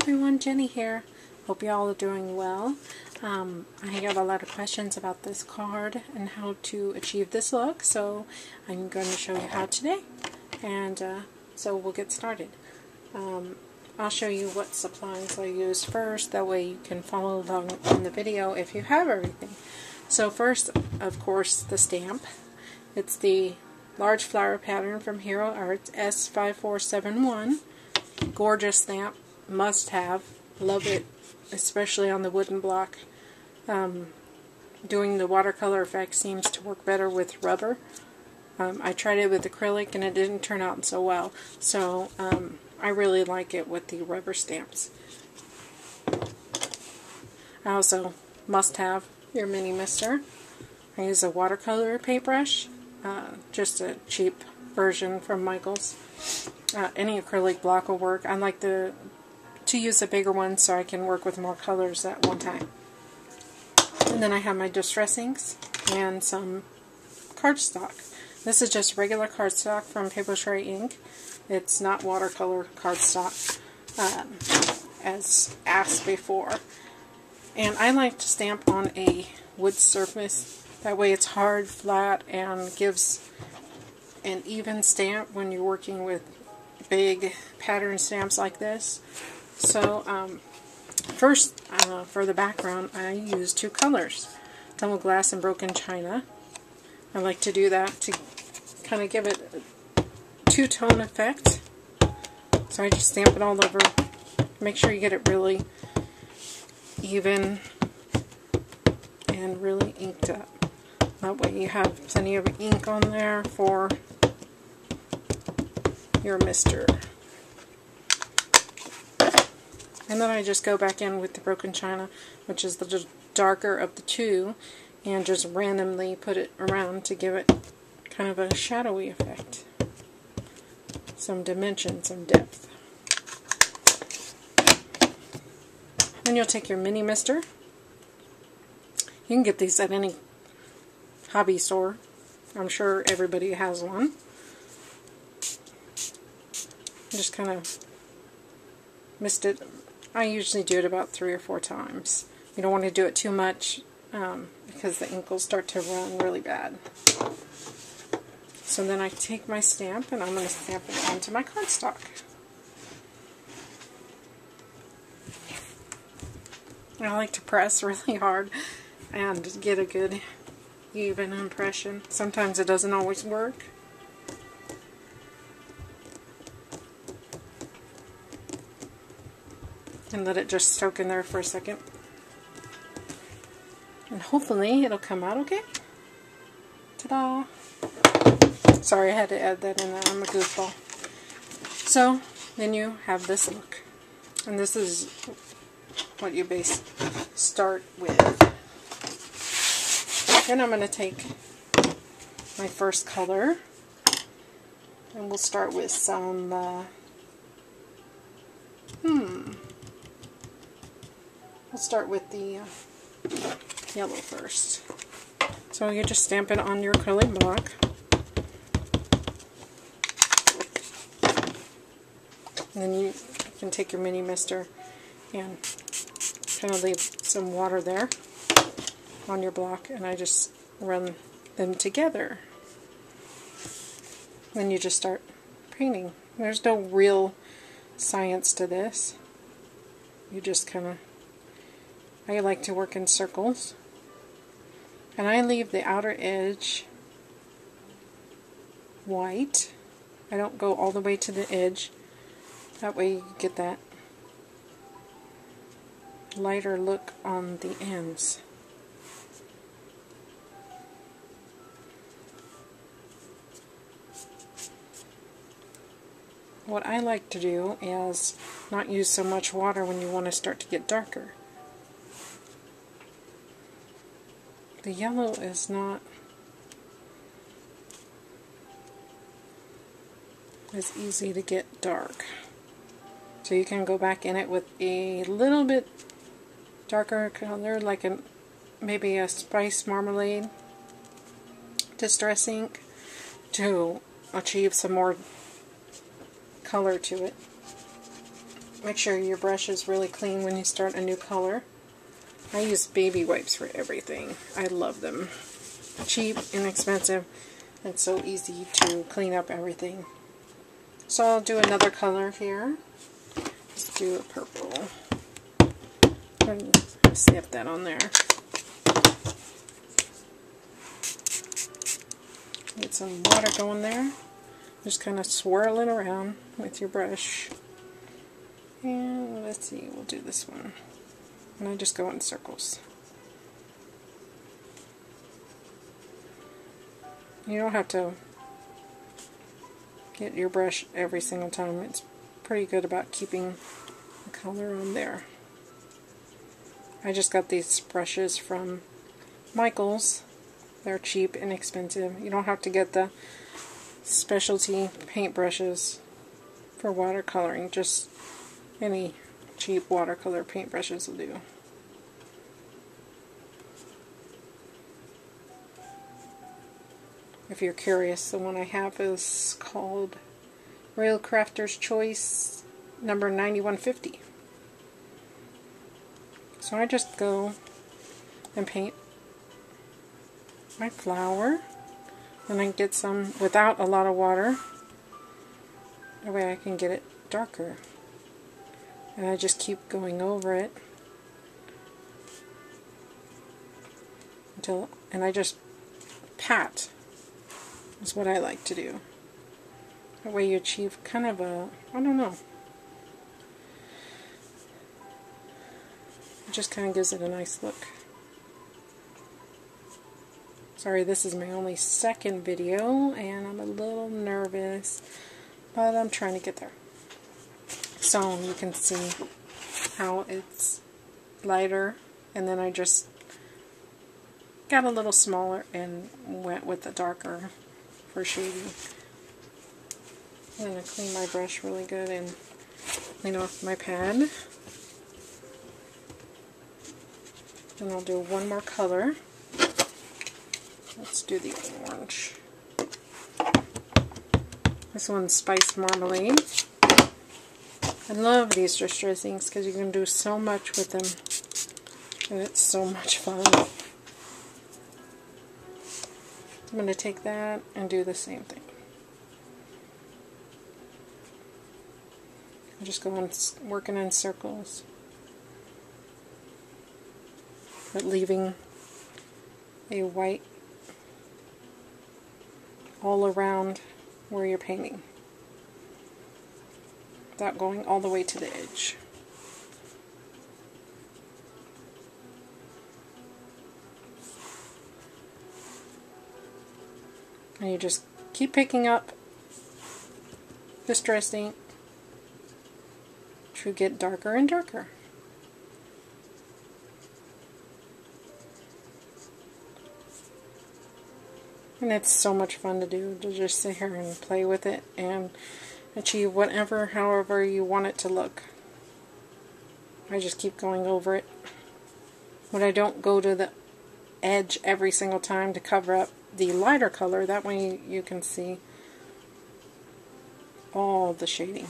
everyone, Jenny here. Hope you all are doing well. I got a lot of questions about this card and how to achieve this look, so I'm going to show you how today. And so we'll get started. I'll show you what supplies I use first, that way you can follow along in the video if you have everything. So first, of course, the stamp. It's the large flower pattern from Hero Arts S5471. Gorgeous stamp, must have, love it, especially on the wooden block. Doing the watercolor effect seems to work better with rubber. I tried it with acrylic and it didn't turn out so well, so I really like it with the rubber stamps. I also must have your mini mister. I use a watercolor paintbrush, just a cheap version from Michael's. Any acrylic block will work. I like to use a bigger one so I can work with more colors at one time. And then I have my distress inks and some cardstock. This is just regular cardstock from Paper Ink. It's not watercolor cardstock, as asked before. And I like to stamp on a wood surface. That way it's hard, flat, and gives an even stamp when you're working with big pattern stamps like this. So first, for the background, I use two colors, double glass and broken china. I like to do that to kind of give it a two-tone effect. So I just stamp it all over. Make sure you get it really even and really inked up. That way you have plenty of ink on there for your mister. And then I just go back in with the broken china, which is the darker of the two, and just randomly put it around to give it kind of a shadowy effect. Some dimension, some depth. Then you'll take your mini mister. You can get these at any hobby store. I'm sure everybody has one. Just kind of mist it. I usually do it about 3 or 4 times. You don't want to do it too much because the ink will start to run really bad. So then I take my stamp and I'm going to stamp it onto my cardstock. I like to press really hard and get a good even impression. Sometimes it doesn't always work. And let it just soak in there for a second. And hopefully it'll come out okay. Ta-da! Sorry, I had to add that in there. I'm a goofball. So, then you have this look. And this is what you start with. Then I'm going to take my first color. And we'll start with some We'll start with the yellow first. So you just stamp it on your acrylic block. And then you can take your mini mister and kind of leave some water there on your block, and I just run them together. Then you just start painting. There's no real science to this. You just kind of, I like to work in circles. And I leave the outer edge white. I don't go all the way to the edge. That way you get that lighter look on the ends. What I like to do is not use so much water when you want to start to get darker. The yellow is not as easy to get dark. So you can go back in it with a little bit darker color, like maybe a spice marmalade distress ink, to achieve some more color to it. make sure your brush is really clean when you start a new color. I use baby wipes for everything. I love them. Cheap, inexpensive, and so easy to clean up everything. So I'll do another color here. Let's do a purple. And snip that on there. Get some water going there. Just kind of swirl it around with your brush. And let's see, we'll do this one. And I just go in circles. You don't have to get your brush every single time. It's pretty good about keeping the color on there. I just got these brushes from Michaels. They're cheap, inexpensive. You don't have to get the specialty paint brushes for watercoloring. Just any cheap watercolor paint brushes will do. If you're curious, the one I have is called Real Crafter's Choice number 9150. So I just go and paint my flower, and I get some without a lot of water. That way I can get it darker. And I just keep going over it until, and I just pat is what I like to do. That way you achieve kind of a, I don't know, it just kind of gives it a nice look. Sorry, this is my only second video and I'm a little nervous, but I'm trying to get there. So you can see how it's lighter, and then I just got a little smaller and went with the darker for shading. I'm going to clean my brush really good and clean off my pad. And I'll do one more color. Let's do the orange. This one's Spiced Marmalade. I love these distress inks because you can do so much with them. And it's so much fun. I'm going to take that and do the same thing. I'm just going working in circles, but leaving a white all around where you're painting, without going all the way to the edge. And you just keep picking up distress ink to get darker and darker. And it's so much fun to do, to just sit here and play with it and achieve whatever, however you want it to look. I just keep going over it. But I don't go to the edge every single time to cover up the lighter color. That way you can see all the shading.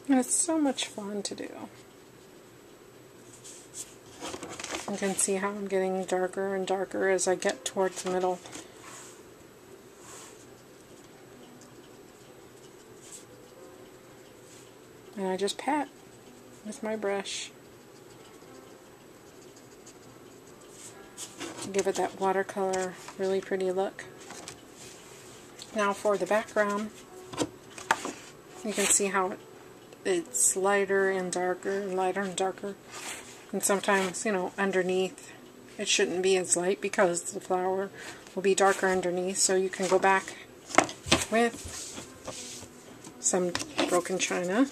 And it's so much fun to do. You can see how I'm getting darker and darker as I get towards the middle. And I just pat with my brush. Give it that watercolor, really pretty look. Now for the background, you can see how it's lighter and darker, lighter and darker. And sometimes, you know, underneath it shouldn't be as light because the flower will be darker underneath. So you can go back with some broken china.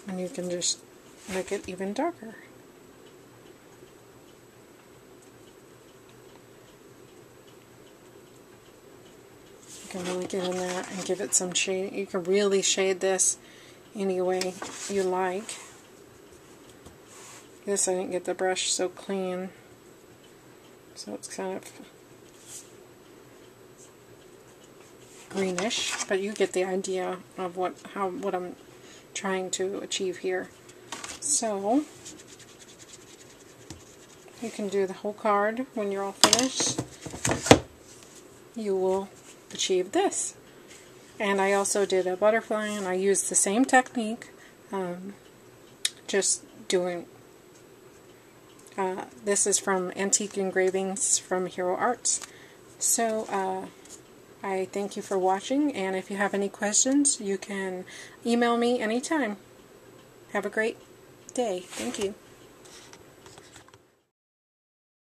And you can just make it even darker. You can really get in there and give it some shade. You can really shade this any way you like. This I didn't get the brush so clean, so it's kind of greenish, but you get the idea of what I'm trying to achieve here. So you can do the whole card. When you're all finished, you will achieve this. And I also did a butterfly, and I used the same technique, just doing, this is from Antique Engravings from Hero Arts. So I thank you for watching, and if you have any questions, you can email me anytime. Have a great day. Thank you.